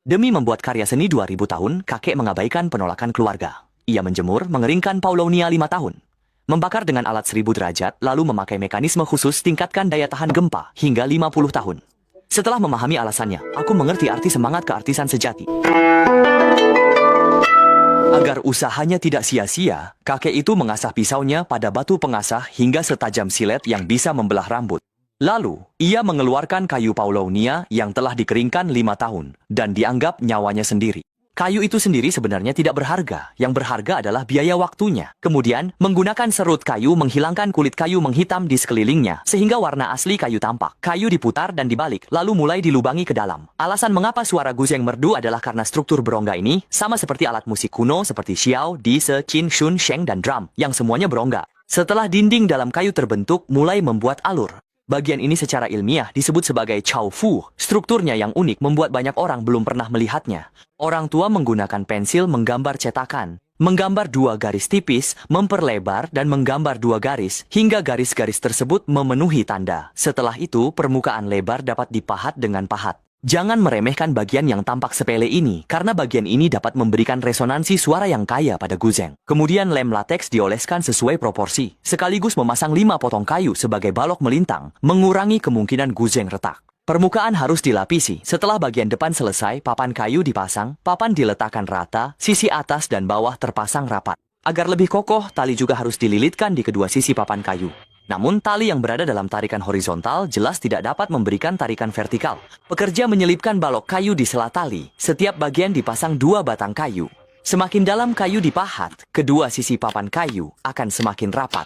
Demi membuat karya seni 2000 tahun, kakek mengabaikan penolakan keluarga. Ia menjemur, mengeringkan Paulownia 5 tahun. Membakar dengan alat 1000 derajat, lalu memakai mekanisme khusus tingkatkan daya tahan gempa hingga 50 tahun. Setelah memahami alasannya, aku mengerti arti semangat keartisan sejati. Agar usahanya tidak sia-sia, kakek itu mengasah pisaunya pada batu pengasah hingga setajam silet yang bisa membelah rambut. Lalu, ia mengeluarkan kayu Paulownia yang telah dikeringkan 5 tahun, dan dianggap nyawanya sendiri. Kayu itu sendiri sebenarnya tidak berharga, yang berharga adalah biaya waktunya. Kemudian, menggunakan serut kayu menghilangkan kulit kayu menghitam di sekelilingnya, sehingga warna asli kayu tampak. Kayu diputar dan dibalik, lalu mulai dilubangi ke dalam. Alasan mengapa suara guzeng merdu adalah karena struktur berongga ini, sama seperti alat musik kuno seperti xiao, dise, qin, shun, sheng, dan drum, yang semuanya berongga. Setelah dinding dalam kayu terbentuk, mulai membuat alur. Bagian ini secara ilmiah disebut sebagai Chao Fu. Strukturnya yang unik membuat banyak orang belum pernah melihatnya. Orang tua menggunakan pensil menggambar cetakan, menggambar 2 garis tipis, memperlebar dan menggambar 2 garis, hingga garis-garis tersebut memenuhi tanda. Setelah itu, permukaan lebar dapat dipahat dengan pahat. Jangan meremehkan bagian yang tampak sepele ini, karena bagian ini dapat memberikan resonansi suara yang kaya pada guzeng. Kemudian lem lateks dioleskan sesuai proporsi, sekaligus memasang 5 potong kayu sebagai balok melintang, mengurangi kemungkinan guzeng retak. Permukaan harus dilapisi. Setelah bagian depan selesai, papan kayu dipasang, papan diletakkan rata, sisi atas dan bawah terpasang rapat. Agar lebih kokoh, tali juga harus dililitkan di kedua sisi papan kayu. Namun, tali yang berada dalam tarikan horizontal jelas tidak dapat memberikan tarikan vertikal. Pekerja menyelipkan balok kayu di sela tali. Setiap bagian dipasang 2 batang kayu. Semakin dalam kayu dipahat, kedua sisi papan kayu akan semakin rapat.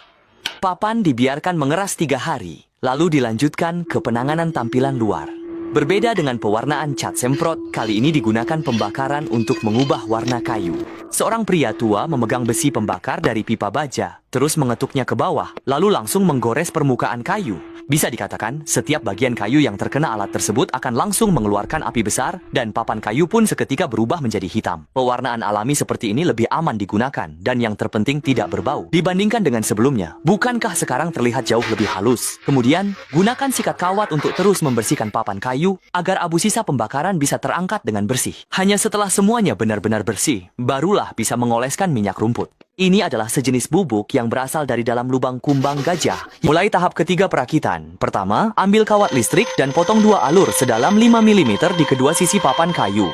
Papan dibiarkan mengeras 3 hari, lalu dilanjutkan ke penanganan tampilan luar. Berbeda dengan pewarnaan cat semprot, kali ini digunakan pembakaran untuk mengubah warna kayu. Seorang pria tua memegang besi pembakar dari pipa baja, terus mengetuknya ke bawah, lalu langsung menggores permukaan kayu. Bisa dikatakan, setiap bagian kayu yang terkena alat tersebut akan langsung mengeluarkan api besar, dan papan kayu pun seketika berubah menjadi hitam. Pewarnaan alami seperti ini lebih aman digunakan, dan yang terpenting tidak berbau. Dibandingkan dengan sebelumnya, bukankah sekarang terlihat jauh lebih halus? Kemudian, gunakan sikat kawat untuk terus membersihkan papan kayu, agar abu sisa pembakaran bisa terangkat dengan bersih. Hanya setelah semuanya benar-benar bersih, barulah bisa mengoleskan minyak rumput. Ini adalah sejenis bubuk yang berasal dari dalam lubang kumbang gajah. Mulai tahap ketiga perakitan. Pertama, ambil kawat listrik dan potong 2 alur sedalam 5 mm di kedua sisi papan kayu.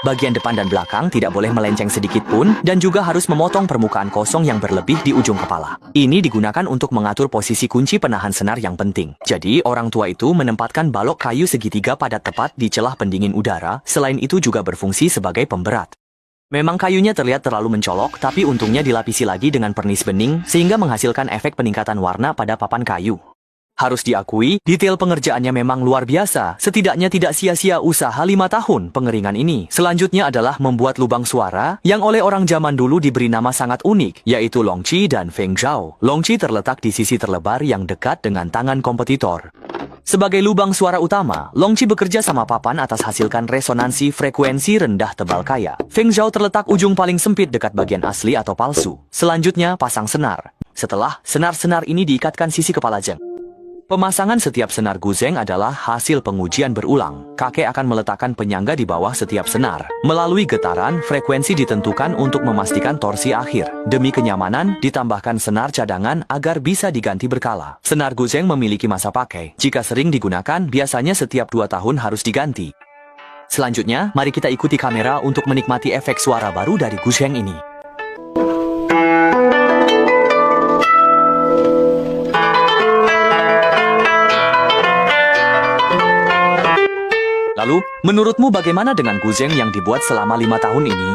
Bagian depan dan belakang tidak boleh melenceng sedikit pun, dan juga harus memotong permukaan kosong yang berlebih di ujung kepala. Ini digunakan untuk mengatur posisi kunci penahan senar yang penting. Jadi, orang tua itu menempatkan balok kayu segitiga pada tepat di celah pendingin udara, selain itu juga berfungsi sebagai pemberat. Memang kayunya terlihat terlalu mencolok, tapi untungnya dilapisi lagi dengan pernis bening, sehingga menghasilkan efek peningkatan warna pada papan kayu. Harus diakui, detail pengerjaannya memang luar biasa. Setidaknya tidak sia-sia usaha 5 tahun pengeringan ini. Selanjutnya adalah membuat lubang suara, yang oleh orang zaman dulu diberi nama sangat unik, yaitu Longqi dan Feng Zhao. Longqi terletak di sisi terlebar yang dekat dengan tangan kompetitor. Sebagai lubang suara utama, Longqi bekerja sama papan atas hasilkan resonansi frekuensi rendah tebal kaya. Feng Zhao terletak ujung paling sempit dekat bagian asli atau palsu. Selanjutnya, pasang senar. Setelah, senar-senar ini diikatkan sisi kepala Zheng. Pemasangan setiap senar guzeng adalah hasil pengujian berulang. Kakek akan meletakkan penyangga di bawah setiap senar. Melalui getaran, frekuensi ditentukan untuk memastikan torsi akhir. Demi kenyamanan, ditambahkan senar cadangan agar bisa diganti berkala. Senar guzeng memiliki masa pakai. Jika sering digunakan, biasanya setiap 2 tahun harus diganti. Selanjutnya, mari kita ikuti kamera untuk menikmati efek suara baru dari guzeng ini. Lalu, menurutmu bagaimana dengan guzeng yang dibuat selama 5 tahun ini?